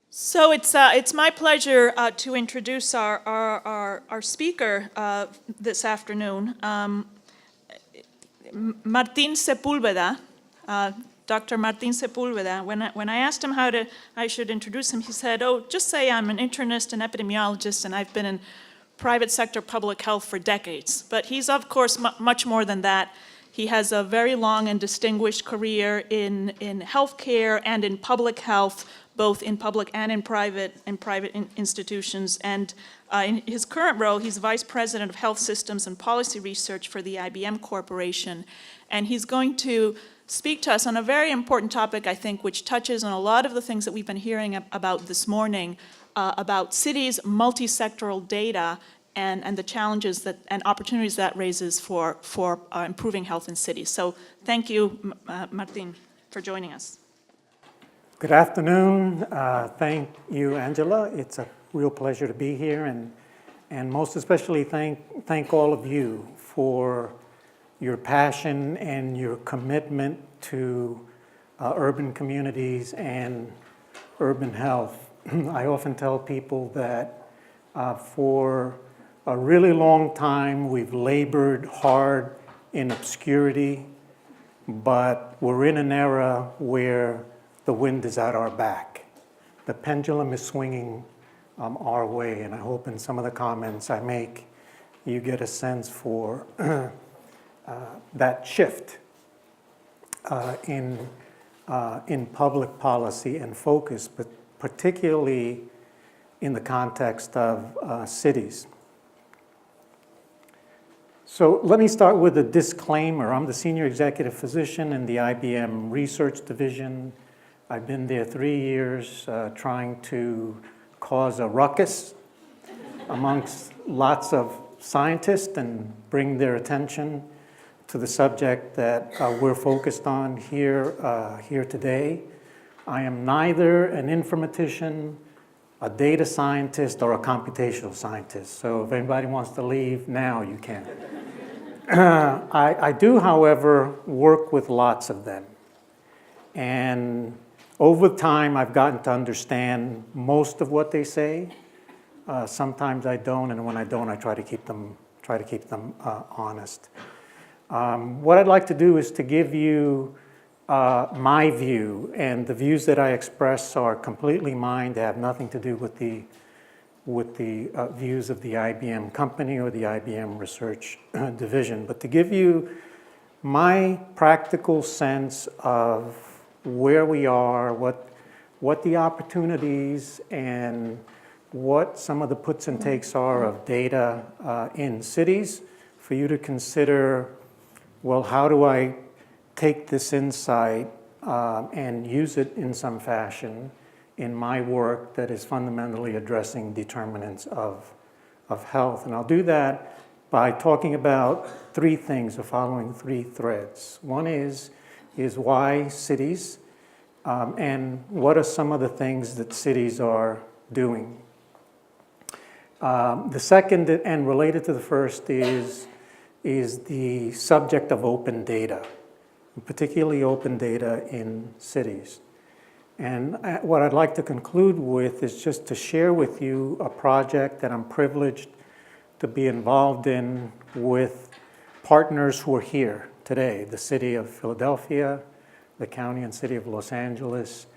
So it's my pleasure to introduce our speaker this afternoon, Martín Sepúlveda, Dr. Martín Sepúlveda. When I asked him I should introduce him, he said, "Oh, just say I'm an internist and epidemiologist, and I've been in private sector public health for decades." But he's of course much more than that. He has a very long and distinguished career in healthcare and in public health, both in public and in private institutions. And in his current role, he's Vice President of Health Systems and Policy Research for the IBM Corporation. And he's going to speak to us on a very important topic, I think, which touches on a lot of the things that we've been hearing about this morning, about cities' multi-sectoral data and the challenges and opportunities that raises for improving health in cities. So thank you, Martín, for joining us. Good afternoon. Thank you, Angela. It's a real pleasure to be here, and most especially thank all of you for your passion and your commitment to urban communities and urban health. I often tell people that for a really long time we've labored hard in obscurity, but we're in an era where the wind is at our back. The pendulum is swinging our way, and I hope in some of the comments I make you get a sense for that shift in public policy and focus, but particularly in the context of cities. So let me start with a disclaimer. I'm the Senior Executive Physician in the IBM Research Division. I've been there 3 years trying to cause a ruckus amongst lots of scientists and bring their attention to the subject that we're focused on here today. I am neither an informatician, a data scientist, or a computational scientist. So if anybody wants to leave now, you can. I do, however, work with lots of them. And over time, I've gotten to understand most of what they say. Sometimes I don't, and when I don't, I try to keep them honest. What I'd like to do is to give you my view, and the views that I express are completely mine. They have nothing to do with the views of the IBM company or the IBM Research Division, but to give you my practical sense of where we are, what the opportunities and what some of the puts and takes are of data in cities, for you to consider, well, how do I take this insight and use it in some fashion in my work that is fundamentally addressing determinants of health. And I'll do that by talking about three things, or following three threads. One is why cities, and what are some of the things that cities are doing. The second, and related to the first, is the subject of open data, particularly open data in cities. And what I'd like to conclude with is just to share with you a project that I'm privileged to be involved in with partners who are here today, the city of Philadelphia, the county and city of Los Angeles,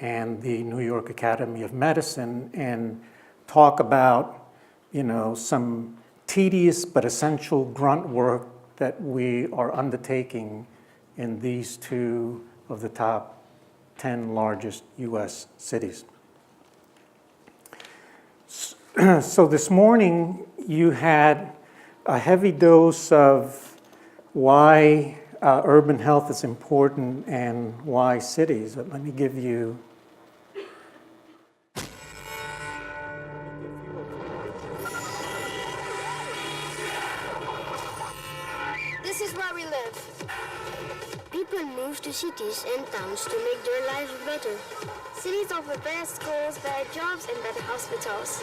and the New York Academy of Medicine, and talk about, some tedious but essential grunt work that we are undertaking in these two of the top 10 largest U.S. cities. So this morning you had a heavy dose of why urban health is important and why cities. But let me give you This is where we live. People move to cities and towns to make their lives better. Cities offer better schools, better jobs, and better hospitals.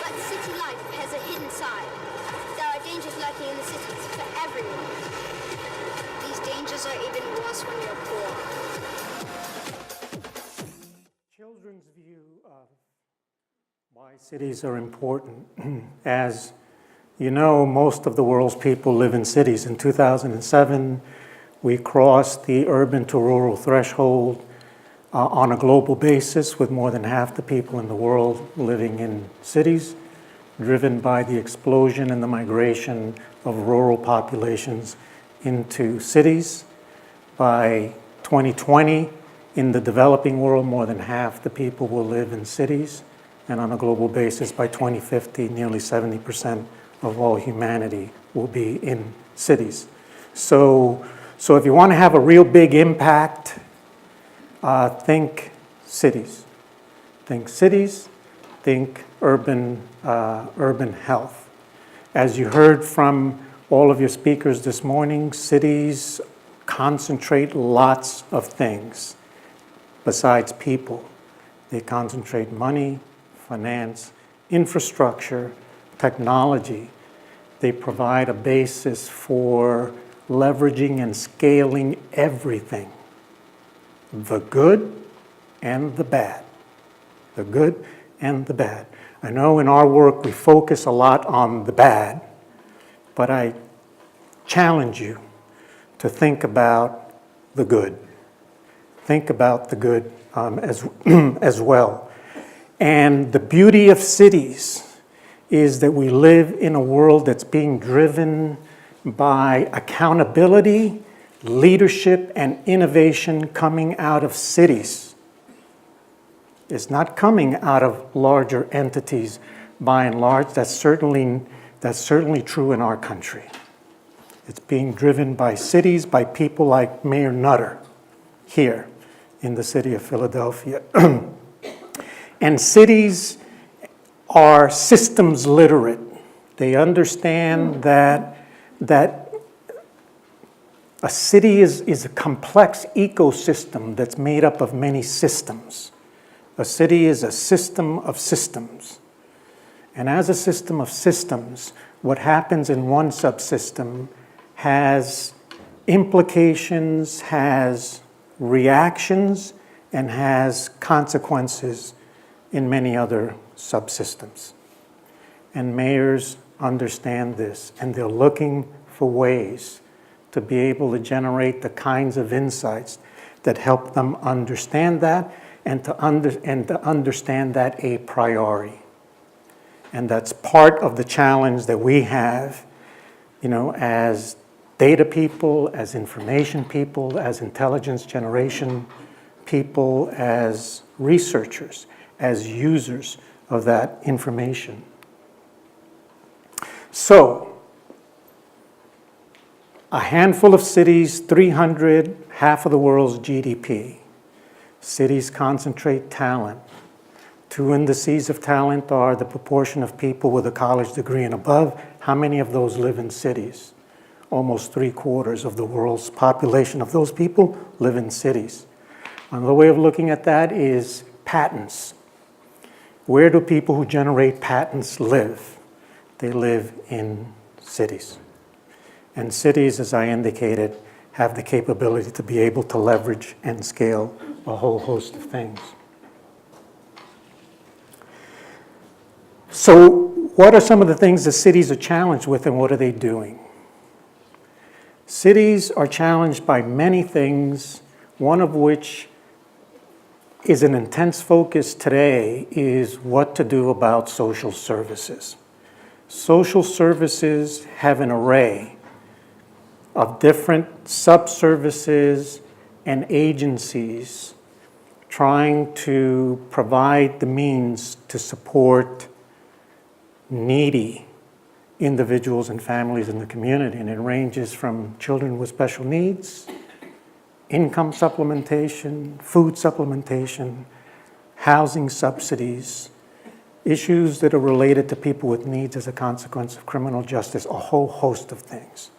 But city life has a hidden side. There are dangers lurking in the cities for everyone. These dangers are even worse when you're poor. of why cities are important. As you know, most of the world's people live in cities. In 2007, we crossed the urban to rural threshold on a global basis, with more than half the people in the world living in cities, driven by the explosion and the migration of rural populations into cities. By 2020, in the developing world, more than half the people will live in cities. And on a global basis, by 2050, nearly 70% of all humanity will be in cities. So if you want to have a real big impact, think cities. Think cities, think urban health. As you heard from all of your speakers this morning, cities concentrate lots of things besides people. They concentrate money, finance, infrastructure, technology. They provide a basis for leveraging and scaling everything, the good and the bad. The good and the bad. I know in our work we focus a lot on the bad, but I challenge you to think about the good. Think about the good as well. And the beauty of cities is that we live in a world that's being driven by accountability, leadership, and innovation coming out of cities. It's not coming out of larger entities by and large. That's certainly true in our country. It's being driven by cities, by people like Mayor Nutter here in the city of Philadelphia. And cities are systems literate. They understand that a city is a complex ecosystem that's made up of many systems. A city is a system of systems. And as a system of systems, what happens in one subsystem has implications, has reactions, and has consequences in many other subsystems. And mayors understand this, and they're looking for ways to be able to generate the kinds of insights that help them understand that and to understand that a priori. And that's part of the challenge that we have, as data people, as information people, as intelligence generation people, as researchers, as users of that information. So, a handful of cities, 300, half of the world's GDP. Cities concentrate talent. Two indices of talent are the proportion of people with a college degree and above. How many of those live in cities? Almost 3/4 of the world's population of those people live in cities. Another way of looking at that is patents. Where do people who generate patents live? They live in cities. And cities, as I indicated, have the capability to be able to leverage and scale a whole host of things. So what are some of the things that cities are challenged with, and what are they doing? Cities are challenged by many things, one of which is an intense focus today is what to do about social services. Social services have an array of different sub-services and agencies trying to provide the means to support needy individuals and families in the community. And it ranges from children with special needs, income supplementation, food supplementation, housing subsidies, issues that are related to people with needs as a consequence of criminal justice, a whole host of things.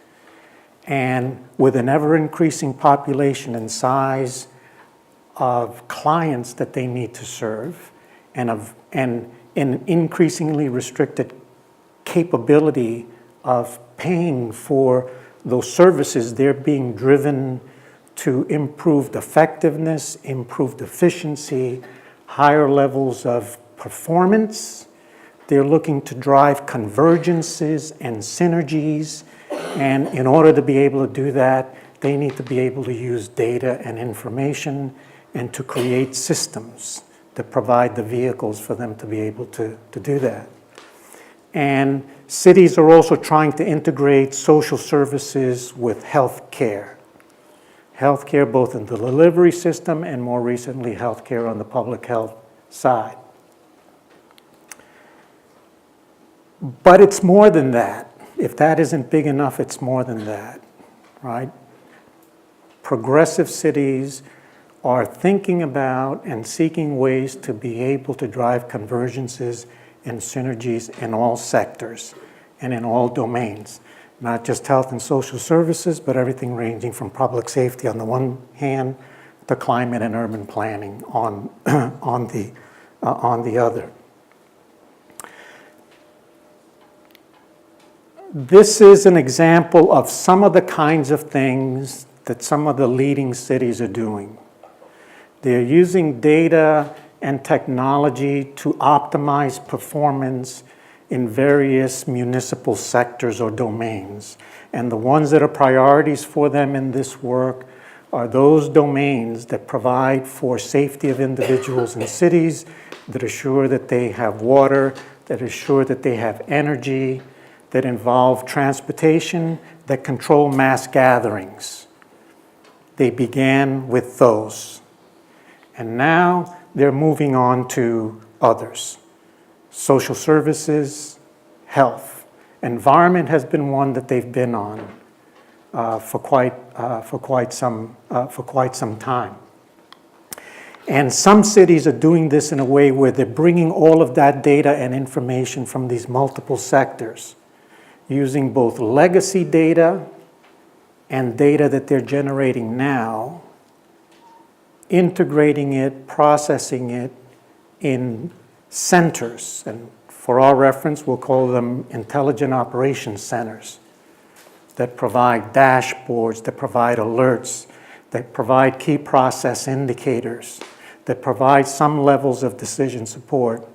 And with an ever-increasing population and size of clients that they need to serve, and an increasingly restricted capability of paying for those services, they're being driven to improved effectiveness, improved efficiency, higher levels of performance. They're looking to drive convergences and synergies. And in order to be able to do that, they need to be able to use data and information and to create systems that provide the vehicles for them to be able to do that. And cities are also trying to integrate social services with health care. Healthcare both in the delivery system and more recently healthcare on the public health side. But it's more than that. If that isn't big enough, it's more than that, right? Progressive cities are thinking about and seeking ways to be able to drive convergences and synergies in all sectors and in all domains. Not just health and social services, but everything ranging from public safety on the one hand to climate and urban planning on the other. This is an example of some of the kinds of things that some of the leading cities are doing. They're using data and technology to optimize performance in various municipal sectors or domains. And the ones that are priorities for them in this work are those domains that provide for safety of individuals in cities, that assure that they have water, that assure that they have energy, that involve transportation, that control mass gatherings. They began with those. And now they're moving on to others. Social services, health. Environment has been one that they've been on for quite some time. And some cities are doing this in a way where they're bringing all of that data and information from these multiple sectors, using both legacy data and data that they're generating now, integrating it, processing it in centers. And for our reference, we'll call them intelligent operations centers that provide dashboards, that provide alerts, that provide key process indicators, that provide some levels of decision support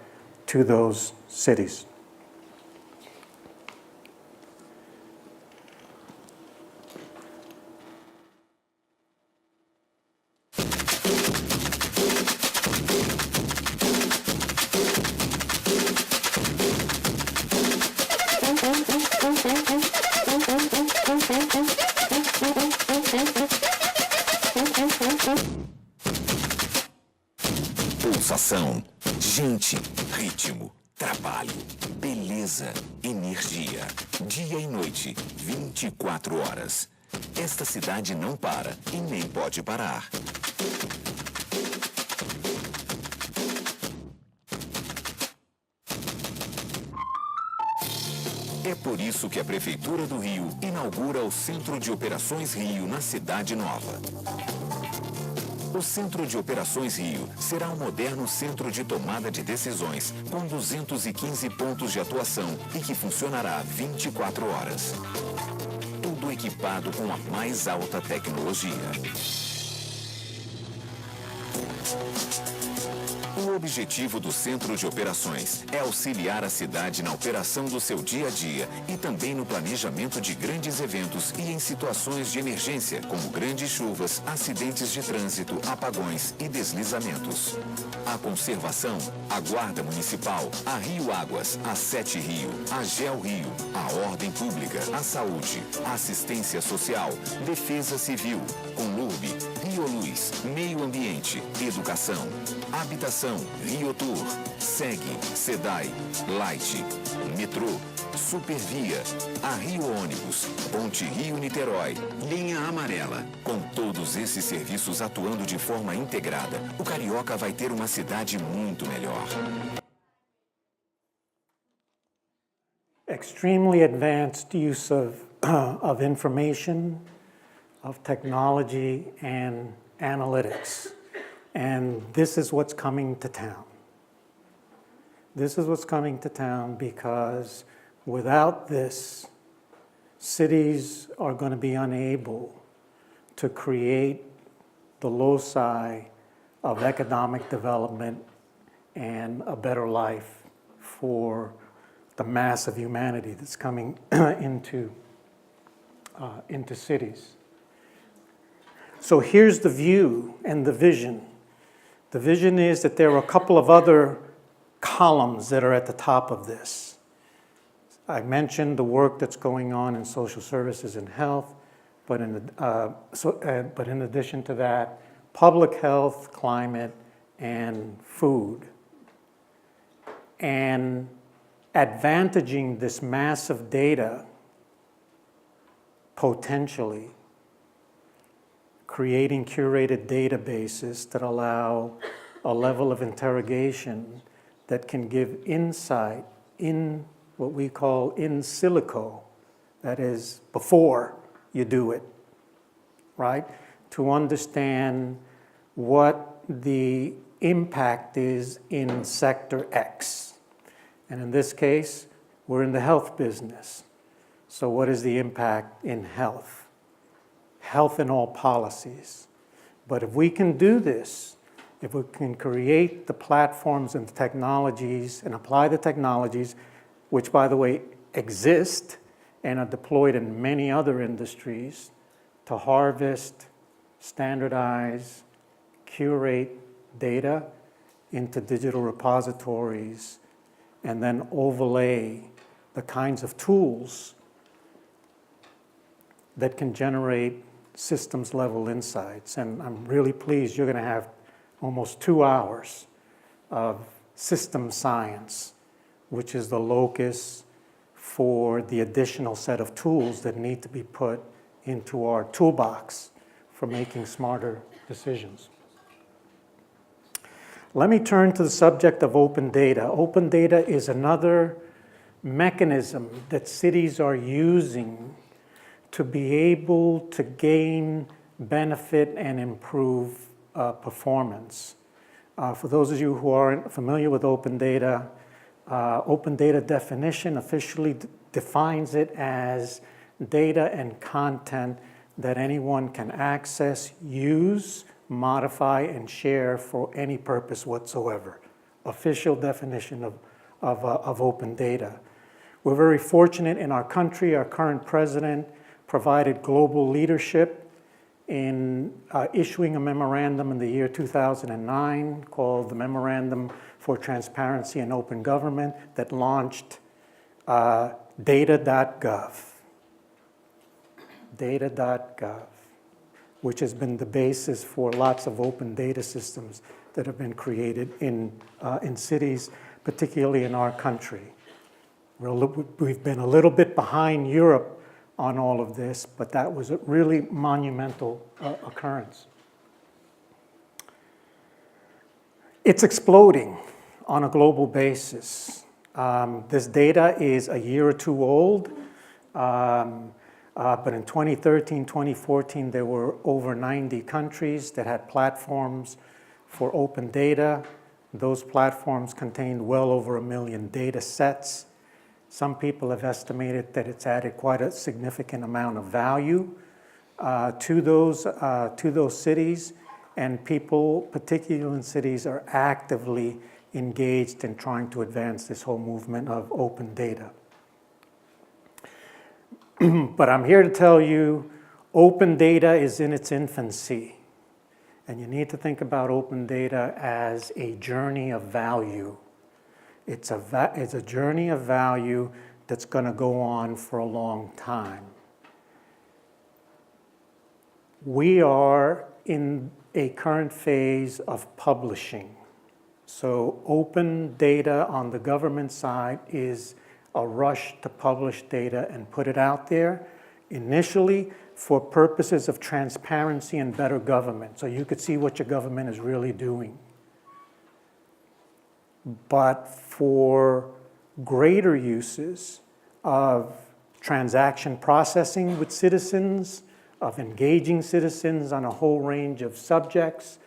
to those cities. Pulsação, gente, ritmo, trabalho, beleza, energia, dia e noite, 24 horas. Esta cidade não para e nem pode parar. É por isso que a Prefeitura do Rio inaugura o Centro de Operações Rio na Cidade Nova. O Centro de Operações Rio será um moderno centro de tomada de decisões com 215 pontos de atuação e que funcionará 24 horas. Tudo equipado com a mais alta tecnologia. O objetivo do Centro de Operações é auxiliar a cidade na operação do seu dia a dia e também no planejamento de grandes eventos e em situações de emergência, como grandes chuvas, acidentes de trânsito, apagões e deslizamentos. A conservação, a Guarda Municipal, a Rio Águas, a Sete Rio, a Gel Rio, a Ordem Pública, a Saúde, a Assistência Social, Defesa Civil, Conlurb, Rio Luz, Meio Ambiente, Educação, Habitação, Rio Tour, SEG, SEDAI, Light, Metrô, Supervia, a Rio Ônibus, Ponte Rio-Niterói, Linha Amarela. Com todos esses serviços atuando de forma integrada, o carioca vai ter uma cidade muito melhor. Extremely advanced use of information, of technology and analytics. And this is what's coming to town. This is what's coming to town because without this, cities are going to be unable to create the loci of economic development and a better life for the mass of humanity that's coming into cities. So here's the view and the vision. The vision is that there are a couple of other columns that are at the top of this. I mentioned the work that's going on in social services and health, but in addition to that, public health, climate, and food. And advantaging this massive data, potentially, creating curated databases that allow a level of interrogation that can give insight in what we call in silico, that is, before you do it, right? To understand what the impact is in sector X. And in this case, we're in the health business. So what is the impact in health? Health in all policies. But if we can do this, if we can create the platforms and the technologies and apply the technologies, which, by the way, exist and are deployed in many other industries, to harvest, standardize, curate data into digital repositories, and then overlay the kinds of tools that can generate systems-level insights. And I'm really pleased you're going to have almost 2 hours of system science, which is the locus for the additional set of tools that need to be put into our toolbox for making smarter decisions. Let me turn to the subject of open data. Open data is another mechanism that cities are using to be able to gain benefit and improve performance. For those of you who aren't familiar with open data definition officially defines it as data and content that anyone can access, use, modify, and share for any purpose whatsoever. Official definition of open data. We're very fortunate in our country. Our current president provided global leadership in issuing a memorandum in the year 2009 called the Memorandum for Transparency and Open Government that launched data.gov. Data.gov, which has been the basis for lots of open data systems that have been created in cities, particularly in our country. We've been a little bit behind Europe on all of this, but that was a really monumental occurrence. It's exploding on a global basis. This data is a year or two old, but in 2013, 2014, there were over 90 countries that had platforms for open data. Those platforms contained well over 1 million data sets. Some people have estimated that it's added quite a significant amount of value to those cities, and people, particularly in cities, are actively engaged in trying to advance this whole movement of open data. But I'm here to tell you, open data is in its infancy, and you need to think about open data as a journey of value. It's a journey of value that's going to go on for a long time. We are in a current phase of publishing. So open data on the government side is a rush to publish data and put it out there, initially for purposes of transparency and better government, so you could see what your government is really doing. But for greater uses of transaction processing with citizens, of engaging citizens on a whole range of subjects,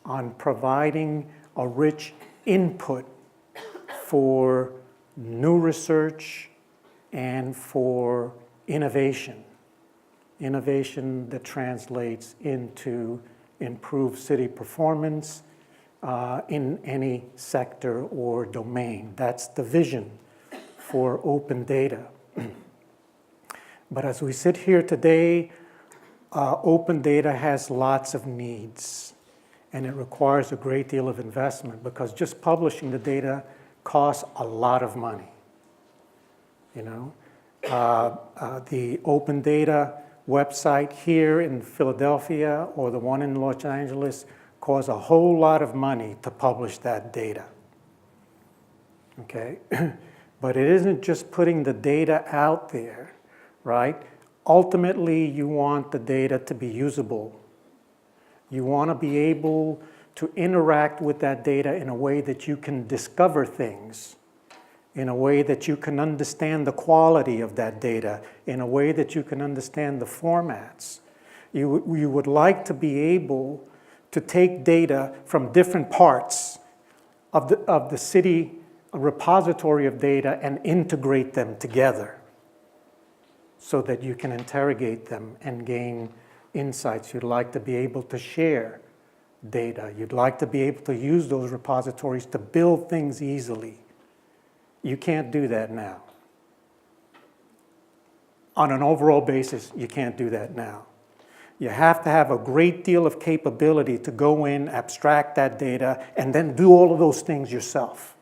on providing a rich input for new research and for innovation. Innovation that translates into improved city performance, in any sector or domain. That's the vision for open data. But as we sit here today, open data has lots of needs, and it requires a great deal of investment because just publishing the data costs a lot of money. You know, the open data website here in Philadelphia or the one in Los Angeles costs a whole lot of money to publish that data. Okay, but it isn't just putting the data out there, right? Ultimately, you want the data to be usable. You want to be able to interact with that data in a way that you can discover things, in a way that you can understand the quality of that data, in a way that you can understand the formats. You would like to be able to take data from different parts of the city repository of data and integrate them together so that you can interrogate them and gain insights. You'd like to be able to share data. You'd like to be able to use those repositories to build things easily. You can't do that now. On an overall basis, you can't do that now. You have to have a great deal of capability to go in, abstract that data, and then do all of those things yourself.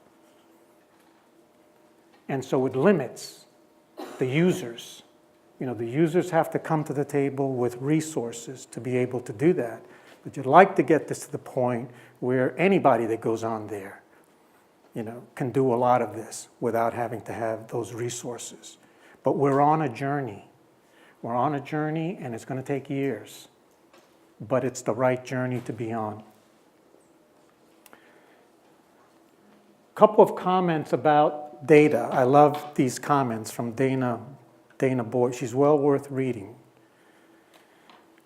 And so it limits the users. You know, the users have to come to the table with resources to be able to do that. But you'd like to get this to the point where anybody that goes on there, you know, can do a lot of this without having to have those resources. But we're on a journey. We're on a journey, and it's going to take years. But it's the right journey to be on. A couple of comments about data. I love these comments from Dana Boyd. She's well worth reading.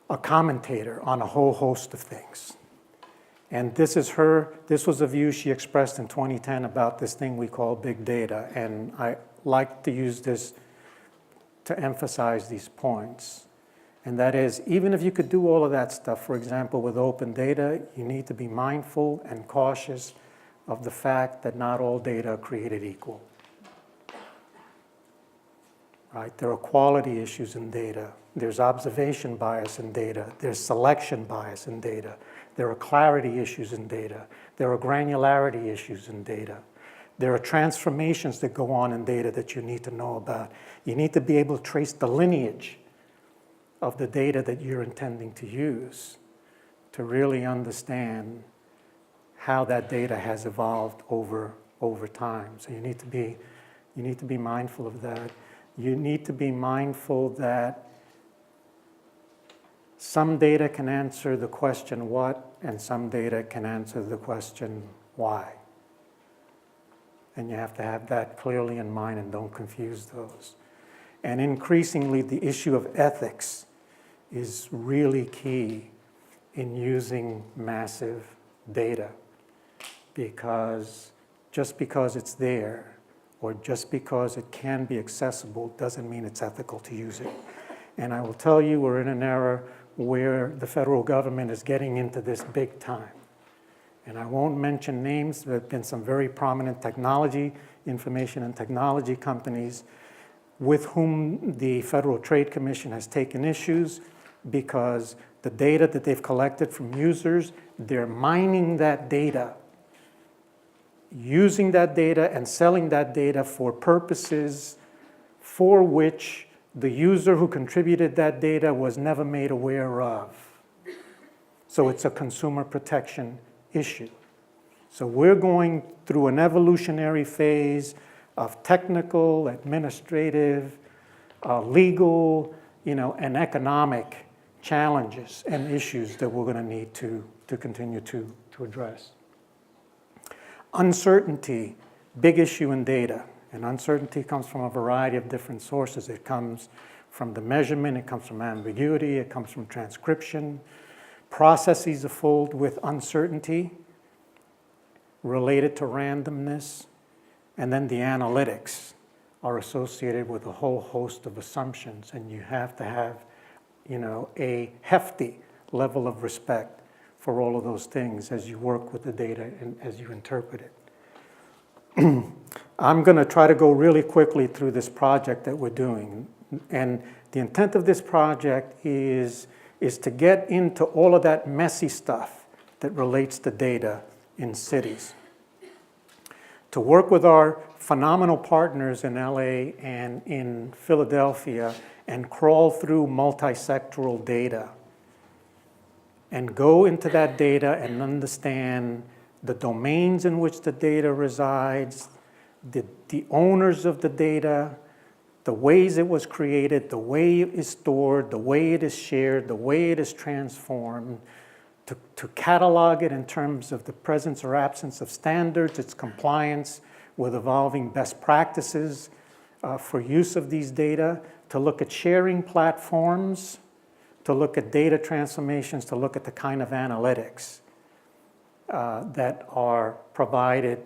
A commentator on a whole host of things. And this was a view she expressed in 2010 about this thing we call big data. And I like to use this to emphasize these points. And that is, even if you could do all of that stuff, for example, with open data, you need to be mindful and cautious of the fact that not all data are created equal. Right? There are quality issues in data. There's observation bias in data. There's selection bias in data. There are clarity issues in data. There are granularity issues in data. There are transformations that go on in data that you need to know about. You need to be able to trace the lineage of the data that you're intending to use to really understand how that data has evolved over time. So you need to be mindful of that. You need to be mindful that some data can answer the question what, and some data can answer the question why. And you have to have that clearly in mind and don't confuse those. And increasingly, the issue of ethics is really key in using massive data, because just because it's there or just because it can be accessible doesn't mean it's ethical to use it. And I will tell you, we're in an era where the federal government is getting into this big time. And I won't mention names. There have been some very prominent information and technology companies with whom the Federal Trade Commission has taken issues because the data that they've collected from users, they're mining that data, using that data and selling that data for purposes for which the user who contributed that data was never made aware of. So it's a consumer protection issue. So we're going through an evolutionary phase of technical, administrative, legal, and economic challenges and issues that we're going to need to continue to address. Uncertainty, big issue in data. And uncertainty comes from a variety of different sources. It comes from the measurement, it comes from ambiguity, it comes from transcription. Processes are filled with uncertainty related to randomness. And then the analytics are associated with a whole host of assumptions. And you have to have, a hefty level of respect for all of those things as you work with the data and as you interpret it. I'm going to try to go really quickly through this project that we're doing. And the intent of this project is to get into all of that messy stuff that relates to data in cities. To work with our phenomenal partners in LA and in Philadelphia and crawl through multi-sectoral data and go into that data and understand the domains in which the data resides, the owners of the data, the ways it was created, the way it is stored, the way it is shared, the way it is transformed, to catalog it in terms of the presence or absence of standards, its compliance with evolving best practices for use of these data, to look at sharing platforms, to look at data transformations, to look at the kind of analytics that are provided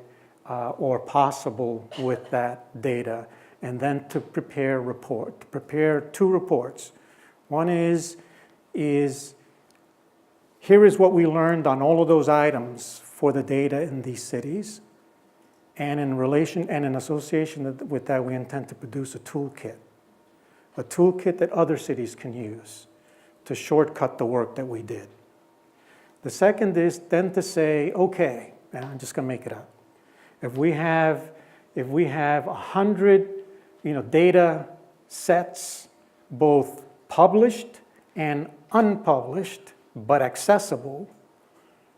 or possible with that data, and then to prepare two reports. One is here is what we learned on all of those items for the data in these cities, and in relation and in association with that, we intend to produce a toolkit that other cities can use to shortcut the work that we did. The second is then to say, okay, and I'm just going to make it up. If we have 100, data sets, both published and unpublished, but accessible,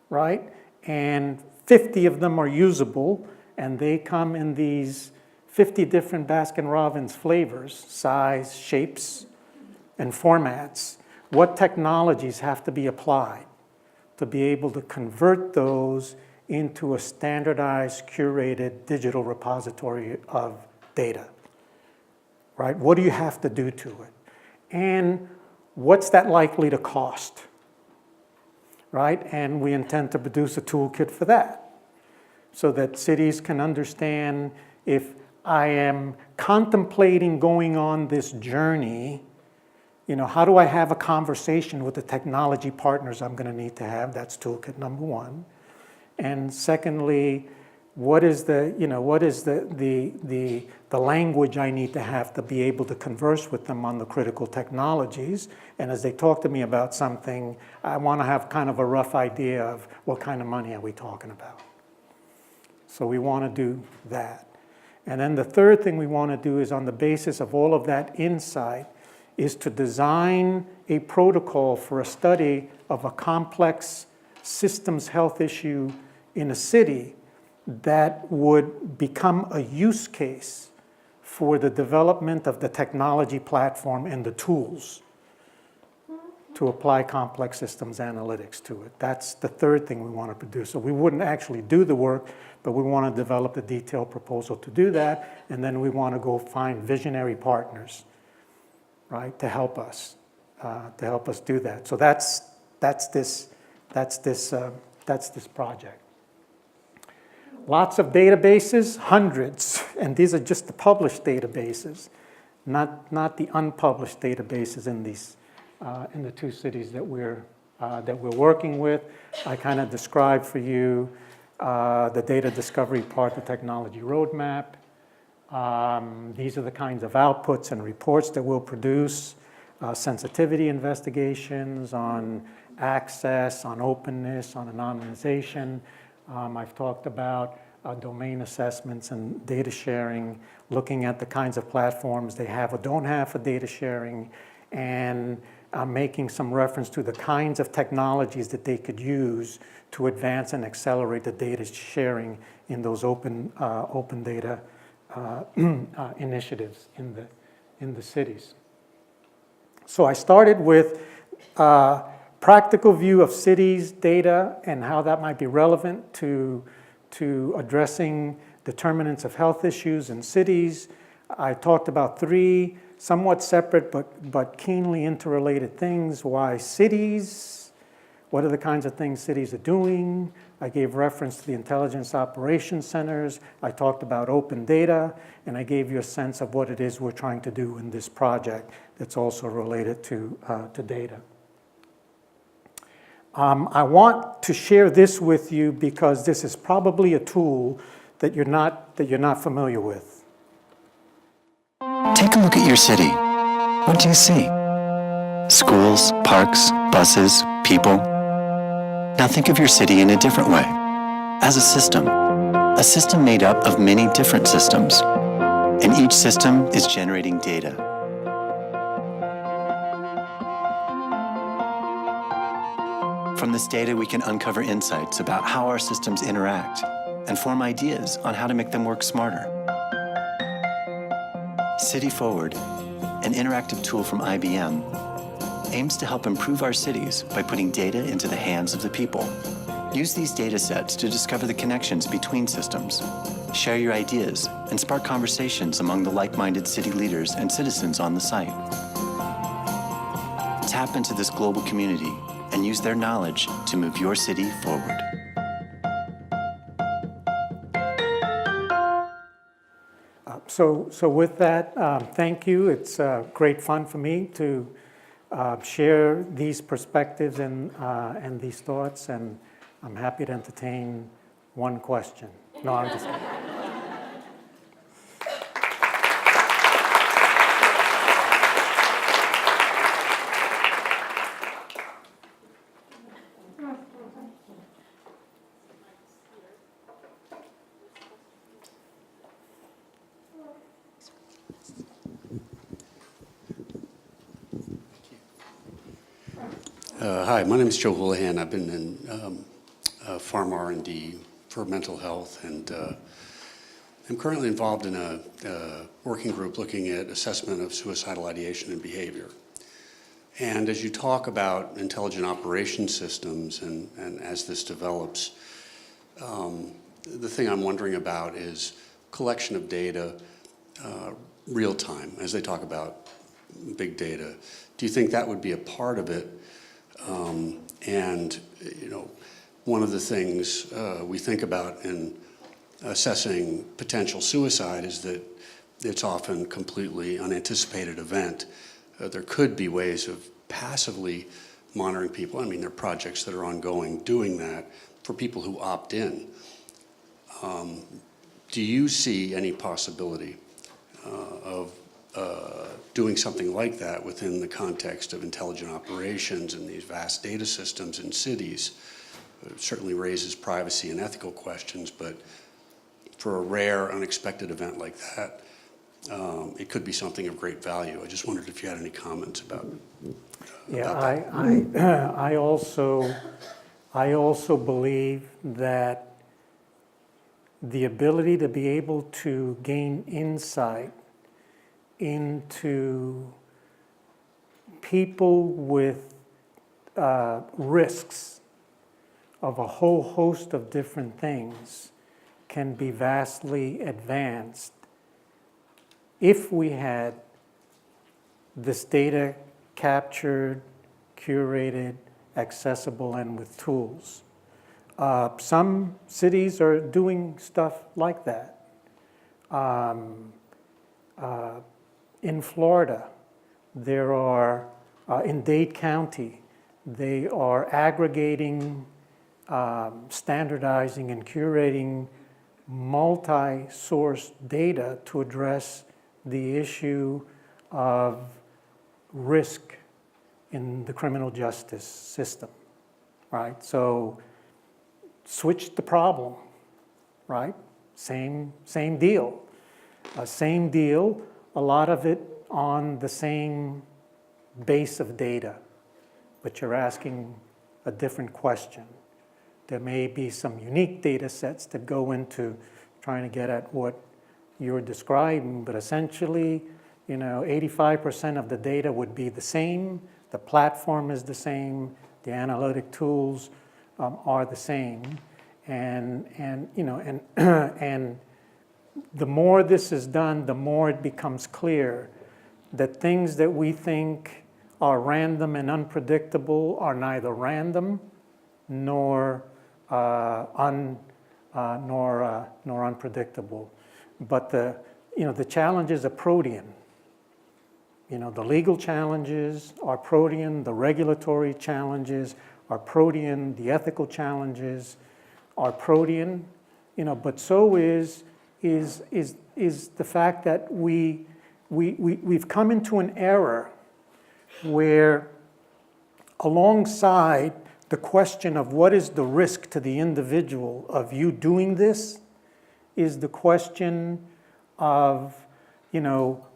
right? And 50 of them are usable, and they come in these 50 different Baskin-Robbins flavors, size, shapes, and formats. What technologies have to be applied to be able to convert those into a standardized, curated digital repository of data, right? What do you have to do to it? And what's that likely to cost, right? And we intend to produce a toolkit for that so that cities can understand, if I am contemplating going on this journey, how do I have a conversation with the technology partners I'm going to need to have? That's toolkit number one. And secondly, what is the language I need to have to be able to converse with them on the critical technologies? And as they talk to me about something, I want to have kind of a rough idea of what kind of money are we talking about. So we want to do that. And then the third thing we want to do is, on the basis of all of that insight, is to design a protocol for a study of a complex systems health issue in a city that would become a use case for the development of the technology platform and the tools to apply complex systems analytics to it. That's the third thing we want to produce. So we wouldn't actually do the work, but we want to develop a detailed proposal to do that, and then we want to go find visionary partners, right, to help us do that. So that's this project. Lots of databases, hundreds, and these are just the published databases, not the unpublished databases in these in the two cities that we're working with. I kind of described for you the data discovery part, the technology roadmap. These are the kinds of outputs and reports that we'll produce, sensitivity investigations on access, on openness, on anonymization. I've talked about domain assessments and data sharing, looking at the kinds of platforms they have or don't have for data sharing, and making some reference to the kinds of technologies that they could use to advance and accelerate the data sharing in those open data initiatives in the cities. So I started with practical view of cities, data, and how that might be relevant to addressing determinants of health issues in cities. I talked about three somewhat separate but keenly interrelated things. Why cities? What are the kinds of things cities are doing? I gave reference to the intelligence operations centers. I talked about open data, and I gave you a sense of what it is we're trying to do in this project that's also related to data. I want to share this with you because this is probably a tool that you're not familiar with. Take a look at your city. What do you see? Schools, parks, buses, people. Now think of your city in a different way, as a system made up of many different systems, and each system is generating data. From this data, we can uncover insights about how our systems interact and form ideas on how to make them work smarter. City Forward, an interactive tool from IBM, aims to help improve our cities by putting data into the hands of the people. Use these data sets to discover the connections between systems, share your ideas, and spark conversations among the like-minded city leaders and citizens on the site. Tap into this global community and use their knowledge to move your city forward. So with that, thank you. It's great fun for me to share these perspectives and these thoughts, and I'm happy to entertain one question. No, I'm just kidding. Hi, my name is Joe Houlihan. I've been in farm R&D for mental health, and I'm currently involved in a working group looking at assessment of suicidal ideation and behavior. And as you talk about intelligent operation systems and as this develops, the thing I'm wondering about is collection of data real time, as they talk about big data. Do you think that would be a part of it? And, you know, one of the things we think about in assessing potential suicide is that it's often completely unanticipated event. There could be ways of passively monitoring people. I mean, there are projects that are ongoing doing that for people who opt in. Do you see any possibility of doing something like that within the context of intelligent operations and these vast data systems in cities? It certainly raises privacy and ethical questions, but for a rare, unexpected event like that, it could be something of great value. I just wondered if you had any comments about that. I also believe that the ability to be able to gain insight into people with risks of a whole host of different things can be vastly advanced if we had this data captured, curated, accessible, and with tools. Some cities are doing stuff like that. In Florida, there are, in Dade County, they are aggregating, standardizing, and curating multi-source data to address the issue of risk in the criminal justice system, right? So switch the problem, right? Same deal. Same deal, a lot of it on the same base of data, but you're asking a different question. There may be some unique data sets that go into trying to get at what you're describing, but essentially, 85% of the data would be the same, the platform is the same, the analytic tools are the same, and the more this is done, the more it becomes clear that things that we think are random and unpredictable are neither random nor unpredictable. But the challenges are protean. The legal challenges are protean, the regulatory challenges are protean, the ethical challenges are protean, but so is the fact that we've come into an era where, alongside the question of what is the risk to the individual of you doing this, is the question of,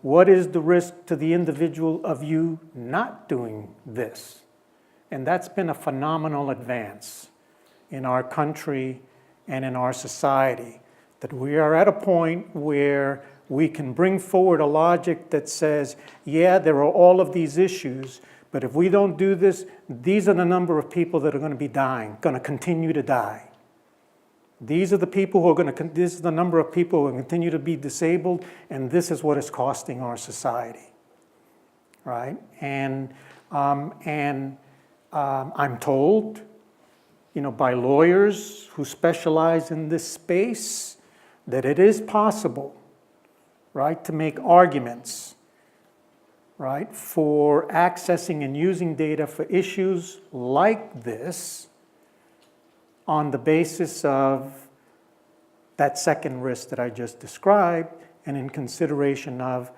what is the risk to the individual of you not doing this? And that's been a phenomenal advance in our country and in our society, that we are at a point where we can bring forward a logic that says, yeah, there are all of these issues, but if we don't do this, these are the number of people that are going to be dying, going to continue to die. These are the people who are going to, this is the number of people who will continue to be disabled, and this is what is costing our society, right? And I'm told, by lawyers who specialize in this space, that it is possible, right, to make arguments, right, for accessing and using data for issues like this on the basis of that second risk that I just described, and in consideration of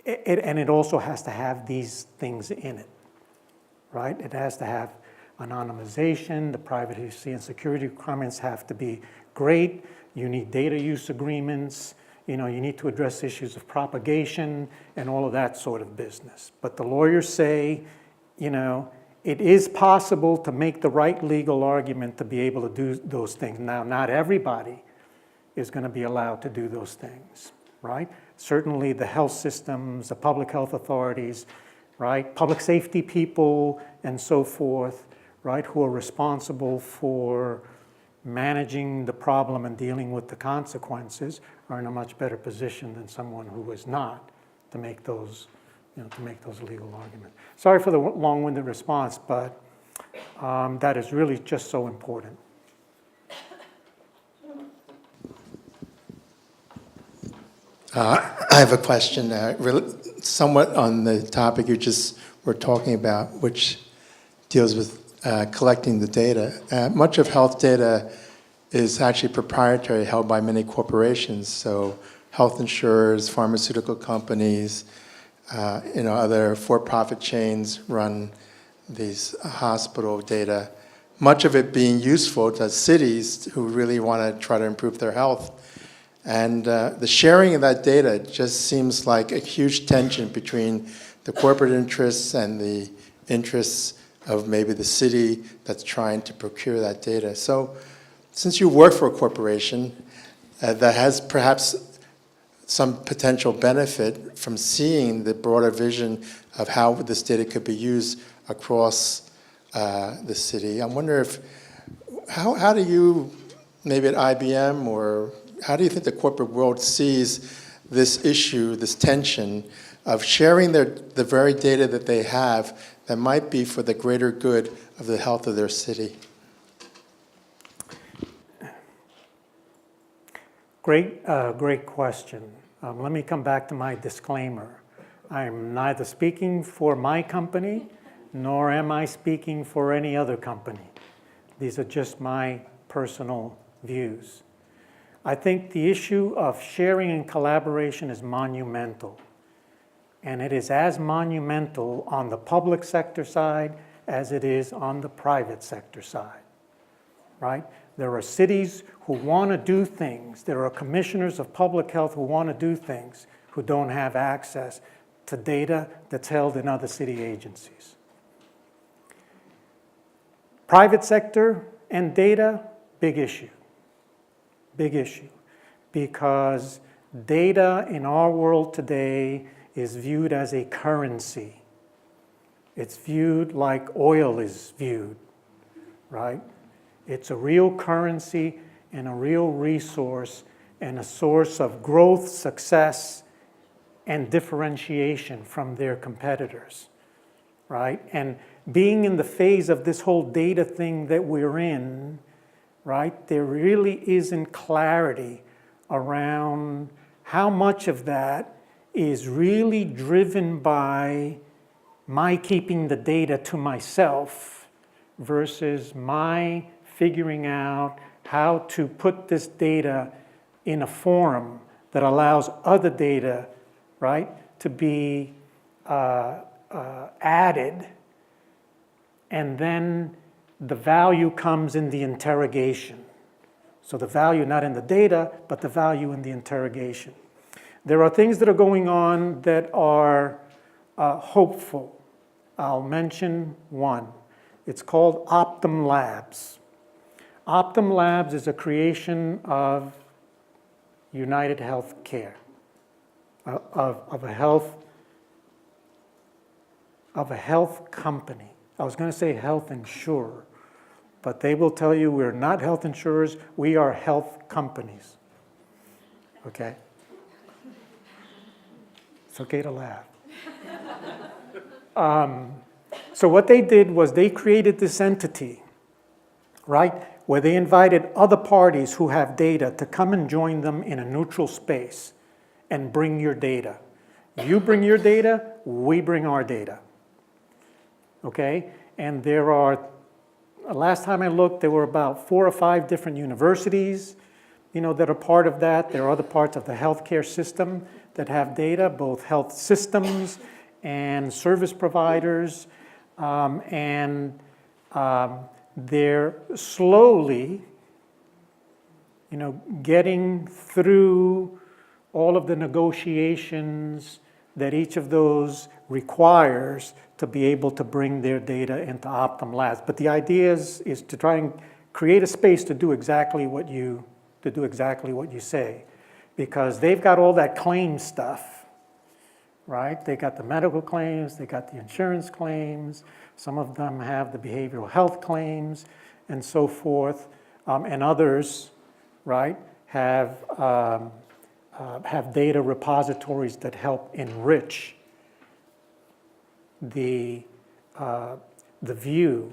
it, and it also has to have these things in it, right? It has to have anonymization, the privacy and security requirements have to be great, you need data use agreements, you need to address issues of propagation and all of that sort of business. But the lawyers say, it is possible to make the right legal argument to be able to do those things. Now, not everybody is going to be allowed to do those things, right? Certainly the health systems, the public health authorities, right? Public safety people and so forth, right? Who are responsible for managing the problem and dealing with the consequences are in a much better position than someone who is not to make those legal arguments. Sorry for the long-winded response, but that is really just so important. I have a question, somewhat on the topic you just were talking about, which deals with collecting the data. Much of health data is actually proprietary, held by many corporations. So health insurers, pharmaceutical companies, other for-profit chains run these hospital data. Much of it being useful to cities who really want to try to improve their health. And the sharing of that data just seems like a huge tension between the corporate interests and the interests of maybe the city that's trying to procure that data. So since you work for a corporation that has perhaps some potential benefit from seeing the broader vision of how this data could be used across the city, I wonder how do you, maybe at IBM, or how do you think the corporate world sees this issue, this tension of sharing the very data that they have that might be for the greater good of the health of their city? Great question. Let me come back to my disclaimer. I'm neither speaking for my company, nor am I speaking for any other company. These are just my personal views. I think the issue of sharing and collaboration is monumental. And it is as monumental on the public sector side as it is on the private sector side, right? There are cities who want to do things. There are commissioners of public health who want to do things who don't have access to data that's held in other city agencies. Private sector and data, big issue. Big issue. Because data in our world today is viewed as a currency. It's viewed like oil is viewed, right? It's a real currency and a real resource and a source of growth, success, and differentiation from their competitors, right? And being in the phase of this whole data thing that we're in, right, there really isn't clarity around how much of that is really driven by my keeping the data to myself, versus my figuring out how to put this data in a form that allows other data, right, to be added, and then the value comes in the interrogation. So the value not in the data, but the value in the interrogation. There are things that are going on that are hopeful. I'll mention one. It's called Optum Labs. Optum Labs is a creation of United Healthcare, of a health company. I was going to say health insurer, but they will tell you we're not health insurers, we are health companies. Okay? It's okay to laugh. So what they did was they created this entity, right, where they invited other parties who have data to come and join them in a neutral space and bring your data. You bring your data, we bring our data. Okay? And there are, last time I looked, there were about 4 or 5 different universities, that are part of that. There are other parts of the healthcare system that have data, both health systems and service providers, they're slowly, getting through all of the negotiations that each of those requires to be able to bring their data into Optum Labs. But the idea is to try and create a space to do exactly what you say, because they've got all that claim stuff, right? They got the medical claims, they got the insurance claims, some of them have the behavioral health claims, and so forth, and others, right, have data repositories that help enrich the view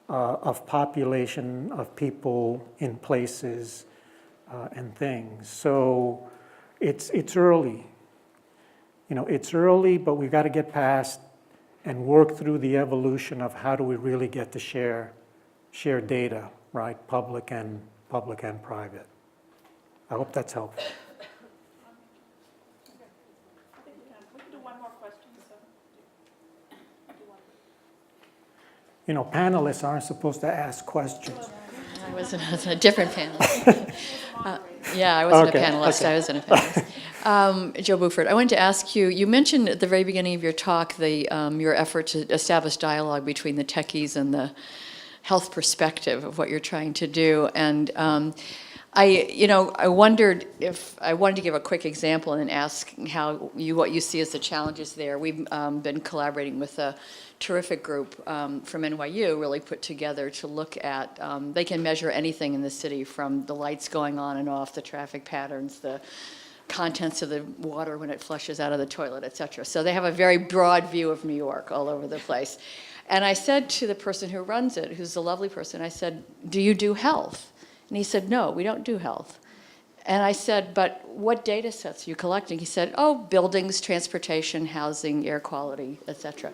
of population of people in places and things. So it's early. It's early, but we've got to get past and work through the evolution of how do we really get to share data, right, public and private. I hope that's helpful. We can do one more question. Panelists aren't supposed to ask questions. I was a different panelist. I wasn't a panelist. Okay. I was in a panelist. Joe Beaufort, I wanted to ask you, you mentioned at the very beginning of your talk your effort to establish dialogue between the techies and the health perspective of what you're trying to do. And I wondered if I wanted to give a quick example and ask what you see as the challenges there. We've been collaborating with a terrific group from NYU, really put together to look at, they can measure anything in the city, from the lights going on and off, the traffic patterns, the contents of the water when it flushes out of the toilet, et cetera. So they have a very broad view of New York all over the place. And I said to the person who runs it, who's a lovely person, I said, do you do health? And he said, no, we don't do health. And I said, but what data sets are you collecting? He said, buildings, transportation, housing, air quality, et cetera.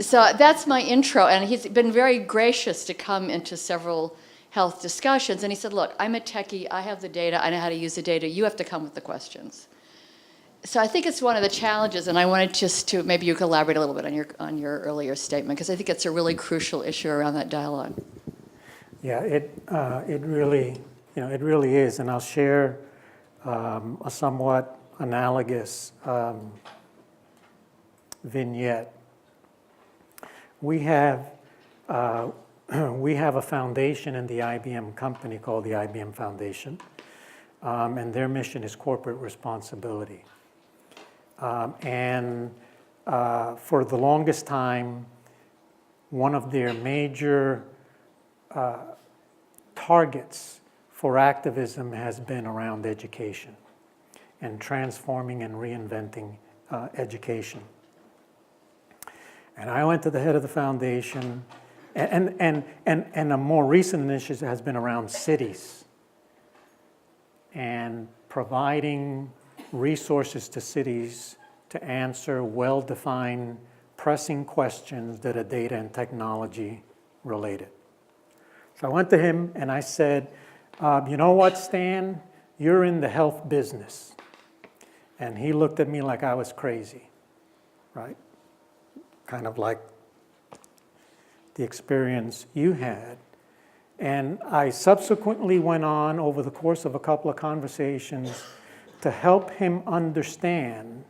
So that's my intro, and he's been very gracious to come into several health discussions. And he said, look, I'm a techie, I have the data, I know how to use the data, you have to come with the questions. So I think it's one of the challenges, and I wanted just to, maybe you could elaborate a little bit on your earlier statement, because I think it's a really crucial issue around that dialogue. Yeah, it really is, and I'll share a somewhat analogous vignette. We have a foundation in the IBM company called the IBM Foundation, and their mission is corporate responsibility. And for the longest time, one of their major targets for activism has been around education and transforming and reinventing education. And I went to the head of the foundation, and a more recent initiative has been around cities and providing resources to cities to answer well-defined, pressing questions that are data and technology related. So I went to him and I said, you know what, Stan? You're in the health business. And he looked at me like I was crazy, right? Kind of like the experience you had. And I subsequently went on over the course of a couple of conversations to help him understand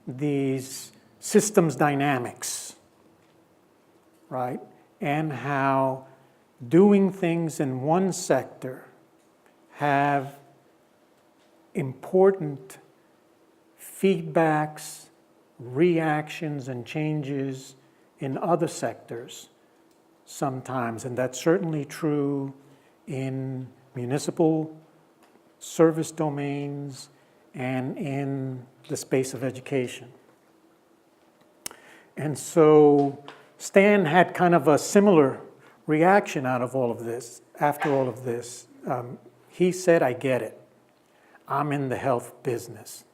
these systems dynamics, right? And how doing things in one sector have important feedbacks, reactions, and changes in other sectors sometimes. And that's certainly true in municipal service domains and in the space of education. And so Stan had kind of a similar reaction out of all of this, after all of this. He said, I get it. I'm in the health business.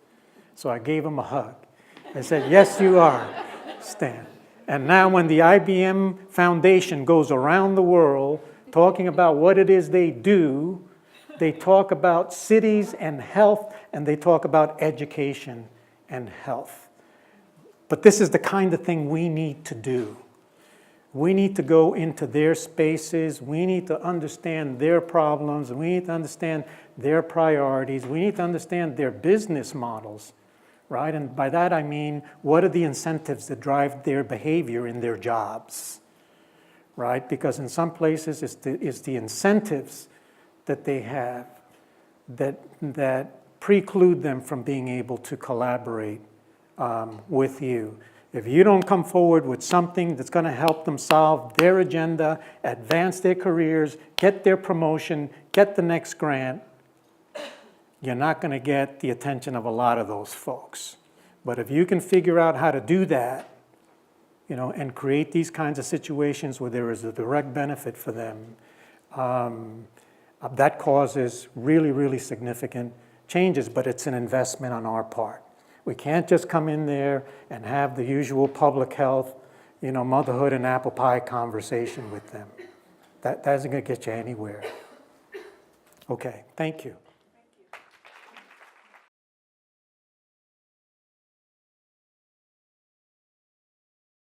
So I gave him a hug. I said, yes, you are, Stan. And now when the IBM Foundation goes around the world talking about what it is they do, they talk about cities and health, and they talk about education and health. But this is the kind of thing we need to do. We need to go into their spaces. We need to understand their problems. We need to understand their priorities. We need to understand their business models, right? And by that I mean, what are the incentives that drive their behavior in their jobs, right? Because in some places it's the incentives that they have that preclude them from being able to collaborate with you. If you don't come forward with something that's going to help them solve their agenda, advance their careers, get their promotion, get the next grant, you're not going to get the attention of a lot of those folks. But if you can figure out how to do that, you know, and create these kinds of situations where there is a direct benefit for them, that causes really, really significant changes, but it's an investment on our part. We can't just come in there and have the usual public health, you know, motherhood and apple pie conversation with them. That isn't going to get you anywhere. Okay, thank you.